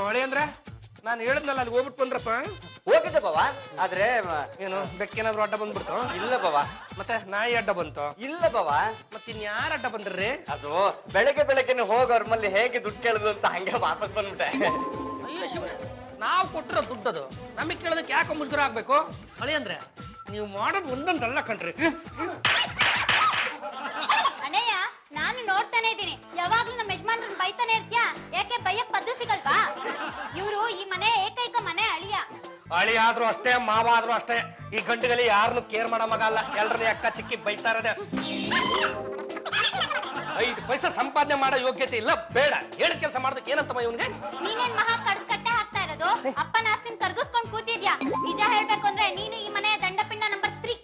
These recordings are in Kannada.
ಹೊಳೆ ಅಂದ್ರೆ ನಾನು ಹೇಳಿದ್ನಲ್ಲ ಅಲ್ಲಿ ಹೋಗ್ಬಿಟ್ಟು ಬಂದ್ರಪ್ಪ. ಹೋಗಿದ್ದೆ ಬಾವ, ಆದ್ರೆ ಏನು ಬೆಕ್ಕೇನಾದ್ರು ಅಡ್ಡ ಬಂದ್ಬಿಡ್ತು? ಇಲ್ಲ ಬಾವ. ಮತ್ತೆ ನಾಯಿ ಅಡ್ಡ ಬಂತು? ಇಲ್ಲ ಬಾವ. ಮತ್ತೆ ಇನ್ಯಾರ ಅಡ್ಡ ಬಂದ್ರಿ? ಅದು ಬೆಳಗ್ಗೆ ಹೋಗೋರ್ ಮಲ್ಲಿ ಹೇಗೆ ದುಡ್ಡು ಕೇಳುದು ಅಂತ ಹಂಗೆ ವಾಪಸ್ ಬಂದ್ಬಿಟ್ಟೆ. ಅಯ್ಯೋ ಶಿವನೇ, ನಾವು ಕೊಟ್ಟಿರೋ ದುಡ್ಡದು ನಮಗ್ ಕೇಳೋದಕ್ಕೆ ಯಾಕೆ ಮುಜುಗರ ಆಗ್ಬೇಕು? ಹೊಳೆ ಅಂದ್ರೆ ನೀವು ಮಾಡೋದು ಒಂದೊಂದಲ್ಲ ಕಣ್ರಿ. ಅಣ್ಣಯ್ಯ, ನಾನು ನೋಡ್ತಾನೆ ಇದ್ದೀನಿ, ಯಾವಾಗ್ಲೂ ನಮ್ಮ ಯಜಮಾನ್ರನ್ನ ಬೈತಾನೆ ಇರ್ತೀಯಾ? ಯಾಕೆ ಬೈಯಕ್ ಪದ್ದು ಸಿಗಲ್ವಾ? ಇವರು ಈ ಮನೆ ಏಕೈಕ ಮನೆ ಅಳಿಯ. ಅಳಿ ಆದ್ರೂ ಅಷ್ಟೇ, ಮಾವ ಆದ್ರೂ ಅಷ್ಟೇ. ಈ ಗಂಟೆಗಳಲ್ಲಿ ಯಾರನ್ನು ಕೇರ್ ಮಾಡೋ ಮಗ ಅಲ್ಲ. ಎಲ್ಲರನ್ನ ಅಕ್ಕ ಚಿಕ್ಕಿ ಬೈತಾ ಇರೋದೆ. 5 ಪೈಸೆ ಸಂಪಾದನೆ ಮಾಡೋ ಯೋಗ್ಯತೆ ಇಲ್ಲ, ಬೇಡ. ಹೇಳ ಕೆಲಸ ಮಾಡೋದಕ್ಕೆ ಏನಂತಮ್ಮ ಇವನ್ಗೆ? ನೀನೇನ್ ಮಹಾ ಕಟ್ಟೆ ಹಾಕ್ತಾ ಇರೋದು? ಅಪ್ಪನ ಆಸ್ತಿನ ಕರ್ಗಿಸ್ಕೊಂಡ್ ಕೂತಿದ್ಯಾ? ನಿಜ ಹೇಳ್ಬೇಕು ಅಂದ್ರೆ ನೀನು ಈ ಮನೆಯ ದಂಡಪಿಂಡ ನಂಬರ್ 3.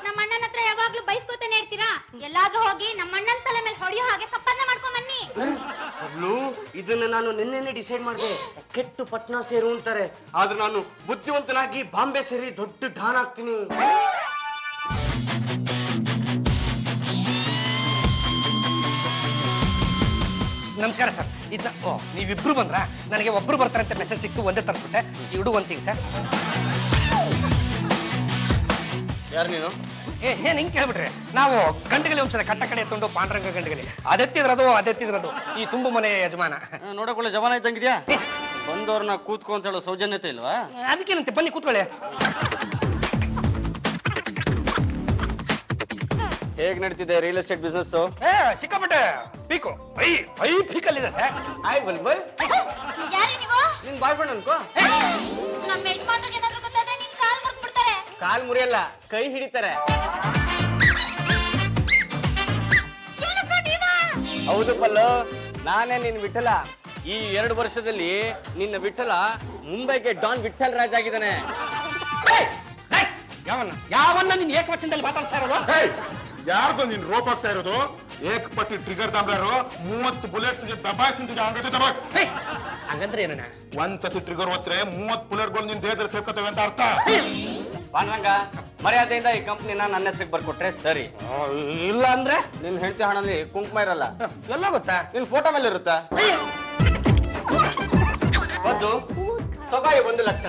ನಮ್ಮ ಅಣ್ಣನ ಹತ್ರ ಯಾವಾಗ್ಲೂ ಬೈಸ್ಕೋತಾನೆ ಇರ್ತೀರಾ? ಎಲ್ಲಾದ್ರೂ ಹೋಗಿ ನಮ್ಮ ಅಣ್ಣನ ತಲೆ ಮೇಲೆ ಹೊಡೆಯೋ ಹಾಗೆ ಸಂಪಾದನೆ ಮಾಡ್ಕೊಂಡ್ ಬನ್ನಿ. ಇದನ್ನ ನಾನು ನಿನ್ನೆ ಡಿಸೈಡ್ ಮಾಡಿದೆ. ಕೆಟ್ಟು ಪಟ್ನಾ ಸೇರು ಅಂತಾರೆ, ಆದ್ರೆ ನಾನು ಬುದ್ಧಿವಂತನಾಗಿ ಬಾಂಬೆ ಸೇರಿ ದೊಡ್ಡ ಡಾನ್ ಆಗ್ತೀನಿ. ನಮಸ್ಕಾರ ಸರ್. ನೀವಿಬ್ರು ಬಂದ್ರ? ನನಗೆ ಒಬ್ರು ಬರ್ತಾರೆ ಅಂತ ಮೆಸೇಜ್ ಸಿಕ್ತು, ಒಂದೇ ತರಿಸ್ಬಿಟ್ಟೆ. ಇಡು ಒಂದ್ ತಿಂಗ್ ಸರ್. ಯಾರು ನೀನು? ಏನ್ ಹಿಂಗ್ ಕೇಳ್ಬಿಟ್ರೆ? ನಾವು ಗಂಟೆಗಲಿ ಒಂದ್ಸಲ ಕಟ್ಟ ಕಡೆ ಎತ್ಕೊಂಡು ಪಾಂಡ್ರಂಗ ಗಂಟೆಗಲಿ ಅದೆತ್ತಿದ್ರದು ಈ ತುಂಬು ಮನೆ ಯಜಮಾನ. ನೋಡಕೊಳ್ಳೆ ಜವಾನ ಇದ್ದಂಗಿದ್ಯಾ? ಬಂದವ್ರನ್ನ ಕೂತ್ಕೊ ಅಂತ ಹೇಳೋ ಸೌಜನ್ಯತೆ ಇಲ್ವಾ? ಅದಕ್ಕೇನಂತೆ, ಬನ್ನಿ ಕೂತ್ಕೊಳ್ಳಿ. ಹೇಗ್ ನಡೀತಿದೆ ರಿಯಲ್ ಎಸ್ಟೇಟ್ ಬಿಸ್ನೆಸ್? ಸಿಕ್ಕಾಪಟ್ಟೆ ಪೀಕು, ಐ ಪೀಕಲ್ಲಿದೆ ಸರ್. ಆಯ್ ಬಲ್ಬಲ್, ಯಾರೇ ನೀವು? ನಿನ್ ಬಾಯ್ ಫ್ರೆಂಡ್ ಅನ್ಕೋ. ನಮ್ಮ ಯಜಮಾನ್ರಿಗೆ ಏನಾದ್ರು ಗೊತ್ತಾದ್ರೆ ನಿನ್ ಕಾಲ್ ಮುರ್ದ್ಬಿಡ್ತಾರೆ. ಕಾಲ್ ಮುರಿಯಲ್ಲ, ಕೈ ಹಿಡಿತಾರೆ. ಹೌದು ಪಲ್ಲು, ನಾನೇ ನಿನ್ ವಿಠಲ. ಈ 2 ವರ್ಷದಲ್ಲಿ ನಿನ್ನ ವಿಠಲ ಮುಂಬೈಗೆ ಡಾನ್ ವಿಠಲ್ ರಾಜ್ ಆಗಿದ್ದಾನೆ. ಯಾವನ್ನ ನೀನ್ ಏಕವಚನದಲ್ಲಿ ಮಾತಾಡ್ತಾ ಇರೋದು? ಯಾರ್ದು ನೀನ್ ರೋಪ್ ಆಗ್ತಾ ಇರೋದು? ಏಕಪಟ್ಟಿ ಟ್ರಿಗರ್ ತಾಂಬ್ರಾರು 30 ಬುಲೆಟ್ ದಬಾಯಿಸಿಂತಿದೆ. ಹಂಗೈತೆ ದಬಾಕ್. ಹಂಗಂದ್ರೆ ಏನಣ್ಣ? ಒಂದ್ಸತಿ ಟ್ರಿಗರ್ ಹೊತ್ತರೆ 30 ಬುಲೆಟ್ಗಳು ನಿನ್ ದೇಹದಲ್ಲಿ ಸೇರ್ಕೋತವೆ ಅಂತ ಅರ್ಥ. ಪಾಂಡ್ರಂಗ, ಮರ್ಯಾದೆಯಿಂದ ಈ ಕಂಪ್ನಿನ ನನ್ನ ಹೆಸರಿಗೆ ಬರ್ಕೊಟ್ರೆ ಸರಿ. ಇಲ್ಲ ಅಂದ್ರೆ ನಿನ್ ಹೆಂಡತಿ ಹಣದಲ್ಲಿ ಕುಂಕುಮ ಇರಲ್ಲ. ಎಲ್ಲ ಗೊತ್ತಾ? ನಿನ್ ಫೋಟೋ ಮೇಲೆ ಇರುತ್ತಾ? ಒಂದು ತಗೋ, 1 ಲಕ್ಷ.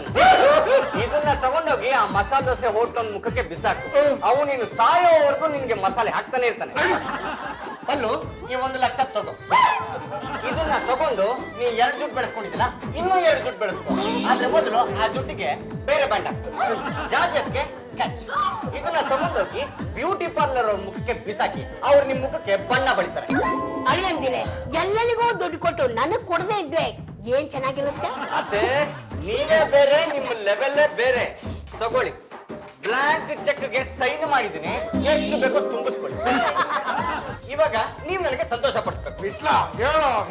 ಇದನ್ನ ತಗೊಂಡೋಗಿ ಆ ಮಸಾಲೆ ದೋಸೆ ಹೋಟ್ಲ್ ಮುಖಕ್ಕೆ ಬಿಸಾಕು. ಅವು ನೀನು ಸಾಯೋವರೆಗೂ ನಿನ್ಗೆ ಮಸಾಲೆ ಹಾಕ್ತಾನೆ ಇರ್ತಾನೆ. ಅಲ್ಲೂ ಈ 1 ಲಕ್ಷ ತಗೋ. ಇದನ್ನ ತಗೊಂಡು ನೀ 2 ಜುಟ್ಟು ಬೆಳೆಸ್ಕೊಂಡಿದ್ದಿಲ್ಲ, ಇನ್ನೂ 2 ಜುಟ್ಟು ಬೆಳೆಸ್ಕೊ. ಆದ್ರೆ ಮೊದಲು ಆ ಜುಟ್ಟಿಗೆ ಬೇರೆ ಬ್ಯಾಂಡ್ ಜಾಜಕ್ಕೆ ಕ್ಯಾಚ್. ಇದನ್ನ ತಗೊಂಡೋಗಿ ಬ್ಯೂಟಿ ಪಾರ್ಲರ್ ಅವ್ರ ಮುಖಕ್ಕೆ ಬಿಸಾಕಿ ಅವ್ರು ನಿಮ್ ಮುಖಕ್ಕೆ ಬಣ್ಣ ಬಳಿತಾರೆ. ಅಲ್ಲಂದಿರೆ ಎಲ್ಲರಿಗೂ ದುಡ್ಡು ಕೊಟ್ಟು ನನಗ್ ಕೊಡದೆ ಇದ್ರೆ ಏನ್ ಚೆನ್ನಾಗಿರುತ್ತೆ? ಅದೇ ನೀವೇ ಬೇರೆ, ನಿಮ್ಮ ಲೆವೆಲ್ಲೇ ಬೇರೆ. ತಗೊಳ್ಳಿ, ಬ್ಲಾಂಕ್ ಚೆಕ್ಗೆ ಸೈನ್ ಮಾಡಿದ್ದೀನಿ. ಎಷ್ಟು ಬೇಕೋ ತುಂಬಿಸ್ಕೊಳ್ಳಿ. ಇವಾಗ ನೀವು ನನಗೆ ಸಂತೋಷ ಪಡಿಸ್ಬೇಕು. ಇಟ್ಲ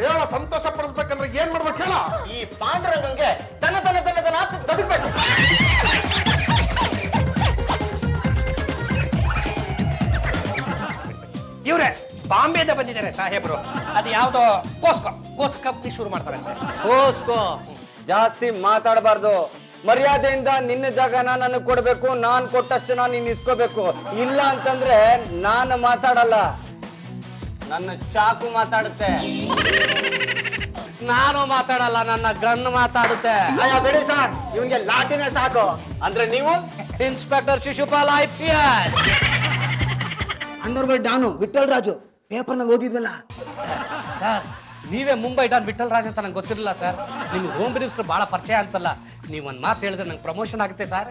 ಹೇಳೋ ಸಂತೋಷ ಪಡಿಸ್ಬೇಕಂದ್ರೆ ಏನ್ ಮಾಡ್ಬೇಕು ಹೇಳ? ಈ ಪಾಂಡುರಂಗಂಗೆ ದನ ಅಂತ ಬದುಕ್ಬೇಕು. ಇವ್ರೆ ಬಾಂಬೆದ ಬಂದಿದ್ದಾರೆ ಸಾಹೇಬ್ರು. ಅದು ಯಾವ್ದೋ ಕೋಸ್ ಕಂಪ್ನಿ ಶುರು ಮಾಡ್ತಾರಂತೆ. ಕೋಸ್ಕೋ ಜಾಸ್ತಿ ಮಾತಾಡಬಾರ್ದು. ಮರ್ಯಾದೆಯಿಂದ ನಿನ್ನ ಜಾಗನ ನನಗೆ ಕೊಡ್ಬೇಕು, ನಾನ್ ಕೊಟ್ಟಷ್ಟು ನಾನು ನೀನ್ ಇಸ್ಕೋಬೇಕು. ಇಲ್ಲ ಅಂತಂದ್ರೆ ನಾನು ಮಾತಾಡಲ್ಲ, ನನ್ನ ಚಾಕು ಮಾತಾಡುತ್ತೆ. ನಾನು ಮಾತಾಡಲ್ಲ, ನನ್ನ ಗನ್ ಮಾತಾಡುತ್ತೆ. ಅಯ್ಯೋ ಬಿಡಿ ಸರ್, ಇವನ್ಗೆ ಲಾಟಿನೇ ಸಾಕು. ಅಂದ್ರೆ ನೀವು inspector Shishupal IPS. Underworld don Vittal Raju, ಪೇಪರ್ನಲ್ಲಿ ಓದಿದ್ವಲ್ಲ ಸರ್. ನೀವೇ ಮುಂಬೈ ಡಾನ್ ವಿಠಲ್ ರಾಜ್ ಅಂತ ನಂಗೆ ಗೊತ್ತಿರಲಿಲ್ಲ ಸರ್. ನಿಮ್ಗೆ ಹೋಮ್ ಮಿನಿಸ್ಟರ್ ಬಹಳ ಪರಿಚಯ ಅಂತಲ್ಲ. ನೀವೊಂದ್ ಮಾತು ಹೇಳಿದ್ರೆ ನಂಗೆ ಪ್ರಮೋಷನ್ ಆಗುತ್ತೆ ಸರ್.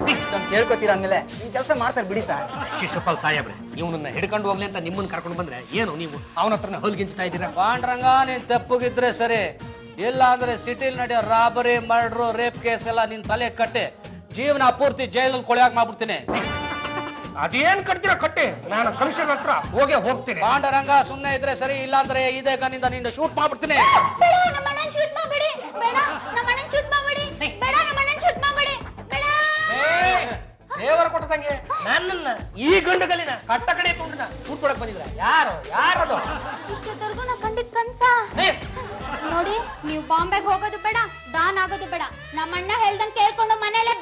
ಕೇಳ್ಕೊತೀರ ಅಂದ್ಮೇಲೆ ನಿಮ್ ಕೆಲಸ ಮಾಡ್ತಾರೆ ಬಿಡಿ ಸರ್. ಶಿಶುಪಾಲ್ ಸಾಹೇಬ್ರೆ, ಇವನನ್ನ ಹಿಡ್ಕೊಂಡು ಹೋಗ್ಲಿ ಅಂತ ನಿಮ್ಮನ್ನ ಕರ್ಕೊಂಡು ಬಂದ್ರೆ ಏನು ನೀವು ಅವನ ಹತ್ರನ ಹೊಲ್ಗಿಂಚ್ತಾ ಇದ್ದೀರಾ? ಪಾಂಡ್ರಂಗ, ನೀನ್ ತಪ್ಪುಗಿದ್ರೆ ಸರಿ, ಇಲ್ಲ ಅಂದ್ರೆ ಸಿಟಿಲ್ ನಡೆಯೋ ರಾಬರಿ, ಮರ್ಡ್ರು, ರೇಪ್ ಕೇಸ್ ಎಲ್ಲ ನಿನ್ ತಲೆ ಕಟ್ಟೆ ಜೀವನ ಪೂರ್ತಿ ಜೈಲಲ್ಲಿ ಕೊಳೆಯಾಗಿ ಮಾಡ್ಬಿಡ್ತೀನಿ. ಅದೇನ್ ಕಟ್ತೀರ ಕಟ್ಟಿ, ನಾನು ಕಮಿಷನರ್ ಹತ್ರ ಹೋಗ್ತೀನಿ. ಪಾಂಡರಂಗ, ಸುಮ್ನೆ ಇದ್ರೆ ಸರಿ, ಇಲ್ಲ ಅಂದ್ರೆ ಇದೇ ಗನ್ನಿಂದ ನಿನ್ನ ಶೂಟ್ ಮಾಡ್ಬಿಡ್ತೀನಿ. ದೇವರ ಕೊಟ್ಟ ಸಂಗೆ ನನ್ನನ್ನ ಈ ಗಂಡಗಲ್ಲಿನ ಕಟ್ಟ ಕಡೆ ತುಂಡಿನ ಶೂಟ್ ಕೊಡಕ್ ಬಂದಿದ್ರ ಯಾರದು? ಇಷ್ಟೊತ್ತರ್ಗು ನಾ ಕಂಡಿದ್ ಕನ್ಸ. ನೋಡಿ, ನೀವು ಬಾಂಬೆಗೆ ಹೋಗೋದು ಬೇಡ, ಡಾನ್ ಆಗೋದು ಬೇಡ. ನಮ್ಮಣ್ಣ ಹೇಳ್ದಂಗ್ ಕೇಳ್ಕೊಂಡು ಮನೇಲೆ